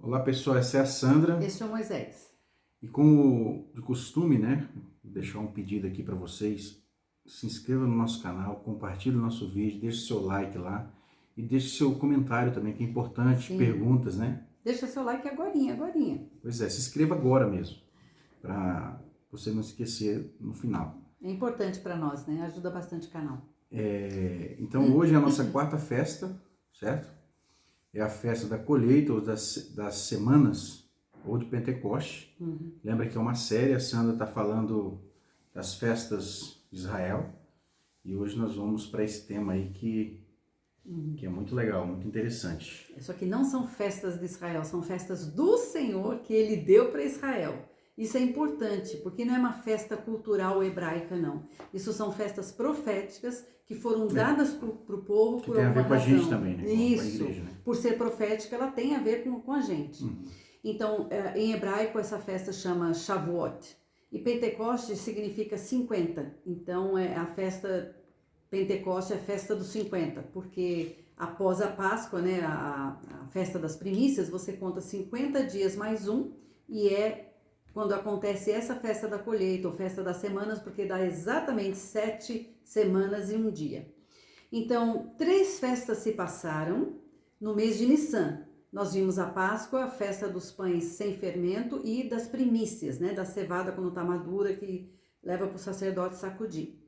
Olá pessoal, essa é a Sandra. Este é o Moisés. E como de costume, né, vou deixar um pedido aqui para vocês. Se inscreva no nosso canal, compartilhe o nosso vídeo, deixe seu like lá e deixe seu comentário também, que é importante, Sim. perguntas, né? Deixa seu like agorinha. Pois é, se inscreva agora mesmo, para você não esquecer no final. É importante para nós, né? Ajuda bastante o canal. Então hoje é a nossa quarta festa, certo? É a festa da colheita ou das semanas ou de Pentecoste. Lembra que é uma série, a Sandra está falando das festas de Israel. E hoje nós vamos para esse tema aí que é muito legal, muito interessante. Só que não são festas de Israel, são festas do Senhor que Ele deu para Israel. Isso é importante, porque não é uma festa cultural hebraica, não. Isso são festas proféticas que foram dadas para o povo que por tem a alguma ver com a razão. gente também, né? Isso, com a igreja, né? por ser profética, ela tem a ver com a gente. Então, em hebraico, essa festa chama Shavuot. E Pentecoste significa 50. Então, a festa Pentecoste é a festa dos 50, porque após a Páscoa, né, a festa das primícias, você conta 50 dias mais um, e é quando acontece essa festa da colheita, ou festa das semanas, porque dá exatamente 7 semanas e um dia. Então, 3 festas se passaram no mês de Nissan. Nós vimos a Páscoa, a festa dos pães sem fermento e das primícias, né, da cevada quando está madura, que leva para o sacerdote sacudir.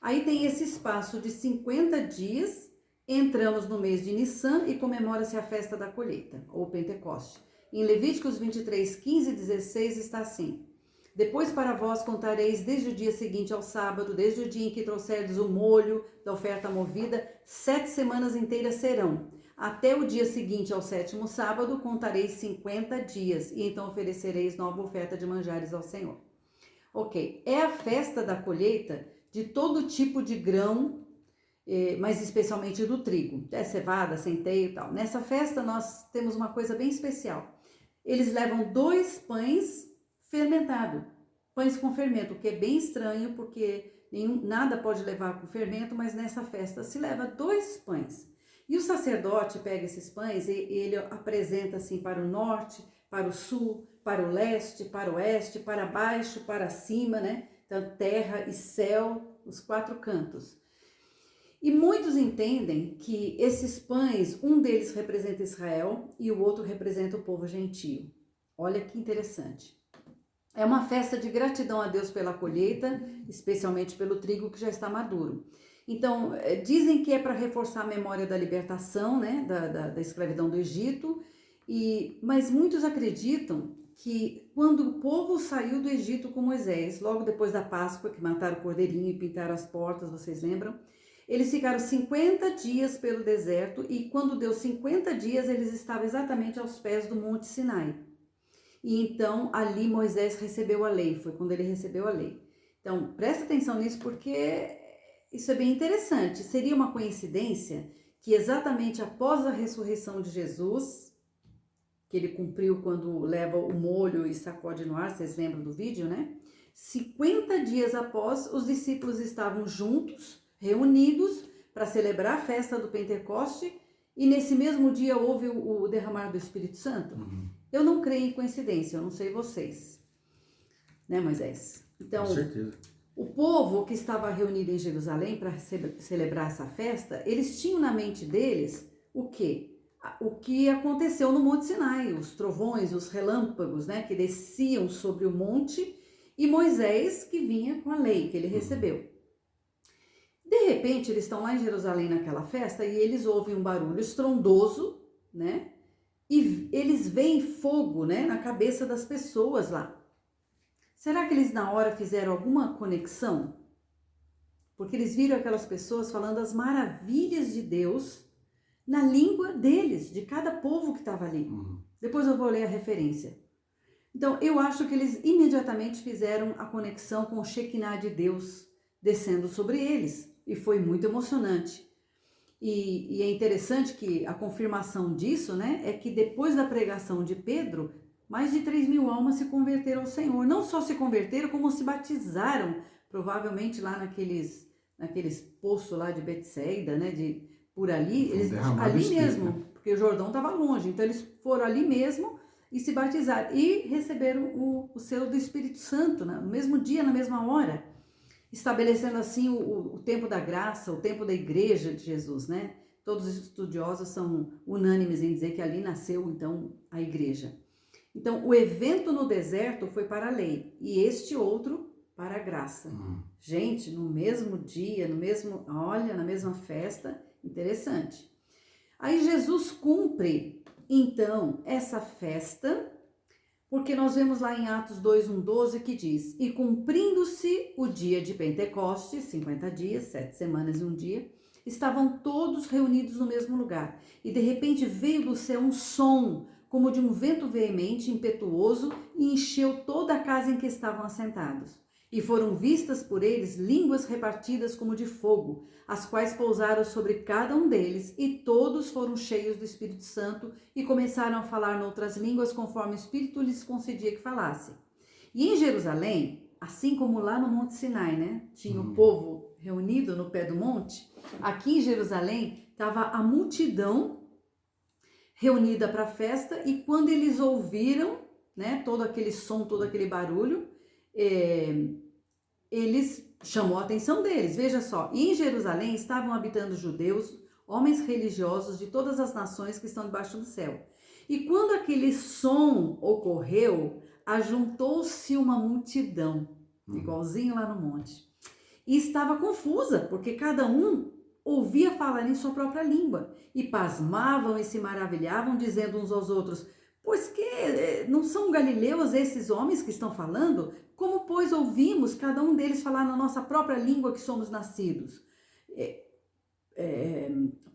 Aí tem esse espaço de 50 dias, entramos no mês de Nissan e comemora-se a festa da colheita, ou Pentecoste. Em Levíticos 23, 15 e 16 está assim: depois para vós contareis desde o dia seguinte ao sábado, desde o dia em que trouxerdes o molho da oferta movida, 7 semanas inteiras serão. Até o dia seguinte ao 7º sábado, contareis 50 dias, e então oferecereis nova oferta de manjares ao Senhor. Ok, é a festa da colheita de todo tipo de grão, mas especialmente do trigo, cevada, centeio e tal. Nessa festa nós temos uma coisa bem especial. Eles levam 2 pães fermentados, pães com fermento, o que é bem estranho, porque nada pode levar com fermento, mas nessa festa se leva 2 pães. E o sacerdote pega esses pães e ele apresenta assim para o norte, para o sul, para o leste, para o oeste, para baixo, para cima, né? Então, terra e céu, os 4 cantos. E muitos entendem que esses pães, um deles representa Israel e o outro representa o povo gentio. Olha que interessante. É uma festa de gratidão a Deus pela colheita, especialmente pelo trigo que já está maduro. Então, dizem que é para reforçar a memória da libertação, né, da escravidão do Egito, mas muitos acreditam que quando o povo saiu do Egito com Moisés, logo depois da Páscoa, que mataram o cordeirinho e pintaram as portas, vocês lembram? Eles ficaram 50 dias pelo deserto e quando deu 50 dias, eles estavam exatamente aos pés do Monte Sinai. E então, ali Moisés recebeu a lei, foi quando ele recebeu a lei. Então, presta atenção nisso porque isso é bem interessante. Seria uma coincidência que exatamente após a ressurreição de Jesus, que ele cumpriu quando leva o molho e sacode no ar, vocês lembram do vídeo, né? 50 dias após, os discípulos estavam juntos, reunidos, para celebrar a festa do Pentecoste, e nesse mesmo dia houve o derramar do Espírito Santo. Eu não creio em coincidência, eu não sei vocês, né, Moisés? Então, com certeza. O povo que estava reunido em Jerusalém para celebrar essa festa, eles tinham na mente deles o quê? O que aconteceu no Monte Sinai, os trovões, os relâmpagos, né, que desciam sobre o monte, e Moisés que vinha com a lei que ele recebeu. De repente, eles estão lá em Jerusalém naquela festa e eles ouvem um barulho estrondoso, né? E eles veem fogo, né, na cabeça das pessoas lá. Será que eles na hora fizeram alguma conexão? Porque eles viram aquelas pessoas falando as maravilhas de Deus na língua deles, de cada povo que estava ali. Depois eu vou ler a referência. Então, eu acho que eles imediatamente fizeram a conexão com o Shekinah de Deus descendo sobre eles. E foi muito emocionante. E é interessante que a confirmação disso, né, é que depois da pregação de Pedro, mais de 3.000 almas se converteram ao Senhor. Não só se converteram, como se batizaram, provavelmente lá naqueles poços lá de Betsaida, né, por ali, eles ali mesmo, né? Porque o Jordão estava longe, então eles foram ali mesmo e se batizaram e receberam o selo do Espírito Santo, né? No mesmo dia, na mesma hora, estabelecendo assim o tempo da graça, o tempo da igreja de Jesus, né? Todos os estudiosos são unânimes em dizer que ali nasceu então a igreja. Então, o evento no deserto foi para a lei e este outro para a graça. Gente, no mesmo dia, na mesma festa, interessante. Aí Jesus cumpre, então, essa festa, porque nós vemos lá em Atos 2:1-12 que diz: e cumprindo-se o dia de Pentecostes, 50 dias, 7 semanas e um dia, estavam todos reunidos no mesmo lugar. E de repente veio do céu um som, como de um vento veemente, impetuoso, e encheu toda a casa em que estavam assentados. E foram vistas por eles línguas repartidas como de fogo, as quais pousaram sobre cada um deles, e todos foram cheios do Espírito Santo e começaram a falar noutras línguas conforme o Espírito lhes concedia que falasse. E em Jerusalém, assim como lá no Monte Sinai, né, tinha o povo reunido no pé do monte, aqui em Jerusalém estava a multidão reunida para a festa, e quando eles ouviram, né, todo aquele som, todo aquele barulho, eles chamou a atenção deles. Veja só, e em Jerusalém estavam habitando judeus, homens religiosos de todas as nações que estão debaixo do céu. E quando aquele som ocorreu, ajuntou-se uma multidão, igualzinho lá no monte, e estava confusa, porque cada um ouvia falar em sua própria língua, e pasmavam e se maravilhavam, dizendo uns aos outros: pois que não são galileus esses homens que estão falando? Como, pois, ouvimos cada um deles falar na nossa própria língua que somos nascidos?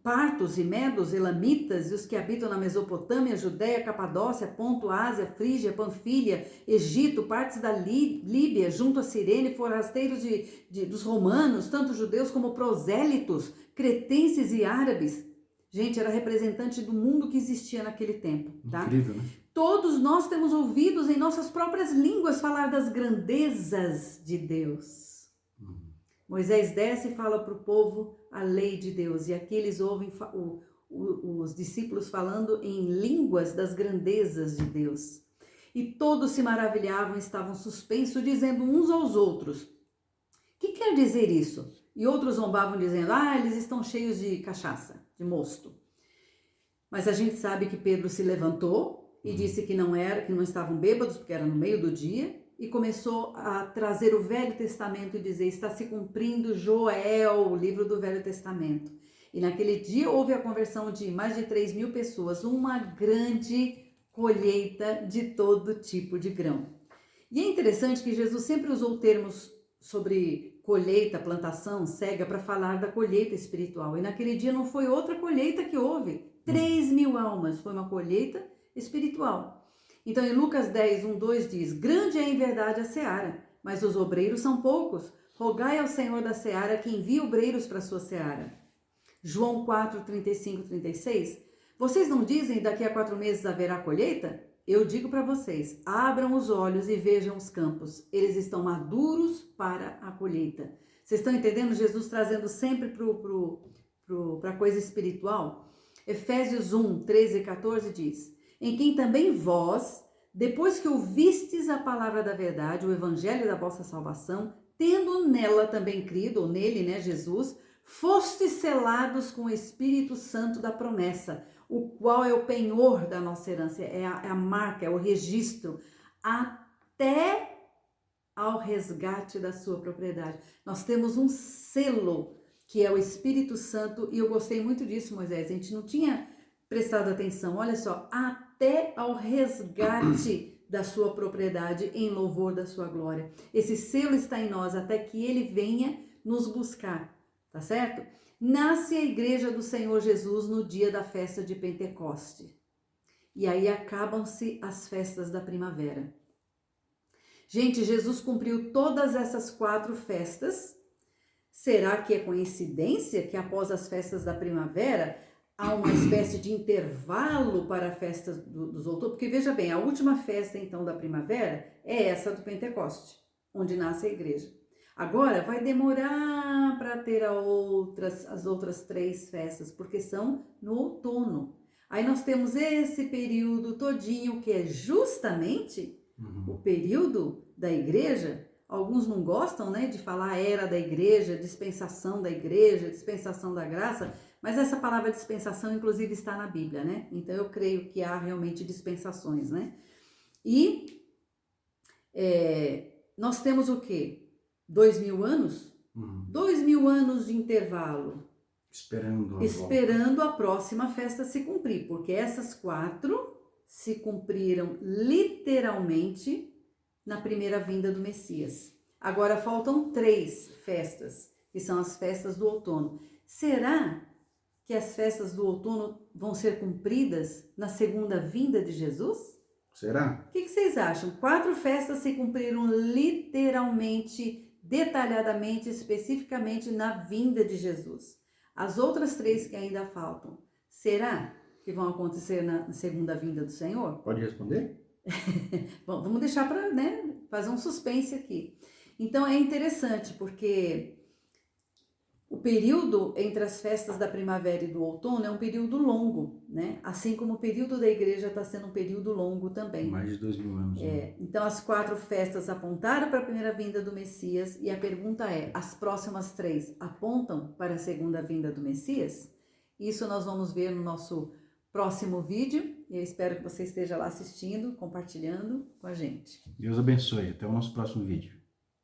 Partos e medos, elamitas, e os que habitam na Mesopotâmia, Judéia, Capadócia, Ponto, Ásia, Frígia, Panfilha, Egito, partes da Líbia, junto a Cirene, forasteiros dos romanos, tanto judeus como prosélitos, cretenses e árabes. Gente, era representante do mundo que existia naquele tempo, tá? Incrível, né? Todos nós temos ouvidos em nossas próprias línguas falar das grandezas de Deus. Moisés desce e fala para o povo a lei de Deus, e aqui eles ouvem os discípulos falando em línguas das grandezas de Deus. E todos se maravilhavam, estavam suspensos, dizendo uns aos outros: o que quer dizer isso? E outros zombavam, dizendo: eles estão cheios de cachaça, de mosto. Mas a gente sabe que Pedro se levantou e disse que não estavam bêbados, porque era no meio do dia, e começou a trazer o Velho Testamento e dizer: está se cumprindo Joel, o livro do Velho Testamento. E naquele dia houve a conversão de mais de 3.000 pessoas, uma grande colheita de todo tipo de grão. E é interessante que Jesus sempre usou termos sobre colheita, plantação, cega, para falar da colheita espiritual. E naquele dia não foi outra colheita que houve. 3.000 almas, foi uma colheita espiritual. Então, em Lucas 10:1-2 diz: grande é em verdade a seara, mas os obreiros são poucos. Rogai ao Senhor da seara que envie obreiros para a sua seara. João 4:35-36: vocês não dizem daqui a 4 meses haverá colheita? Eu digo para vocês, abram os olhos e vejam os campos, eles estão maduros para a colheita. Vocês estão entendendo? Jesus trazendo sempre para a coisa espiritual. Efésios 1:13-14 diz: em quem também vós, depois que ouvistes a palavra da verdade, o evangelho da vossa salvação, tendo nela também crido, ou nele, né, Jesus, fostes selados com o Espírito Santo da promessa, o qual é o penhor da nossa herança, é a marca, é o registro, até ao resgate da sua propriedade. Nós temos um selo, que é o Espírito Santo, e eu gostei muito disso, Moisés, a gente não tinha prestado atenção, olha só, até ao resgate da sua propriedade em louvor da sua glória. Esse selo está em nós até que ele venha nos buscar, tá certo? Nasce a igreja do Senhor Jesus no dia da festa de Pentecoste. E aí acabam-se as festas da primavera. Gente, Jesus cumpriu todas essas 4 festas. Será que é coincidência que após as festas da primavera há uma espécie de intervalo para a festa dos outubros? Porque veja bem, a última festa então da primavera é essa do Pentecoste, onde nasce a igreja. Agora vai demorar para ter as outras 3 festas, porque são no outono. Aí nós temos esse período todinho que é justamente o período da igreja. Alguns não gostam, né, de falar era da igreja, dispensação da graça, mas essa palavra dispensação inclusive está na Bíblia, né? Então eu creio que há realmente dispensações, né? E nós temos o quê? 2000 anos? 2000 anos de intervalo. Esperando a próxima festa se cumprir, porque essas 4 se cumpriram literalmente na primeira vinda do Messias. Agora faltam 3 festas, que são as festas do outono. Será que as festas do outono vão ser cumpridas na segunda vinda de Jesus? Será? O que vocês acham? 4 festas se cumpriram literalmente, detalhadamente, especificamente na vinda de Jesus. As outras 3 que ainda faltam, será que vão acontecer na segunda vinda do Senhor? Pode responder? Bom, vamos deixar para, né, fazer um suspense aqui. Então é interessante porque o período entre as festas da primavera e do outono é um período longo, né? Assim como o período da igreja está sendo um período longo também. Mais de 2000 anos. Né? Então as 4 festas apontaram para a primeira vinda do Messias e a pergunta é, as próximas 3 apontam para a segunda vinda do Messias? Isso nós vamos ver no nosso próximo vídeo. Eu espero que você esteja lá assistindo, compartilhando com a gente. Deus abençoe. Até o nosso próximo vídeo.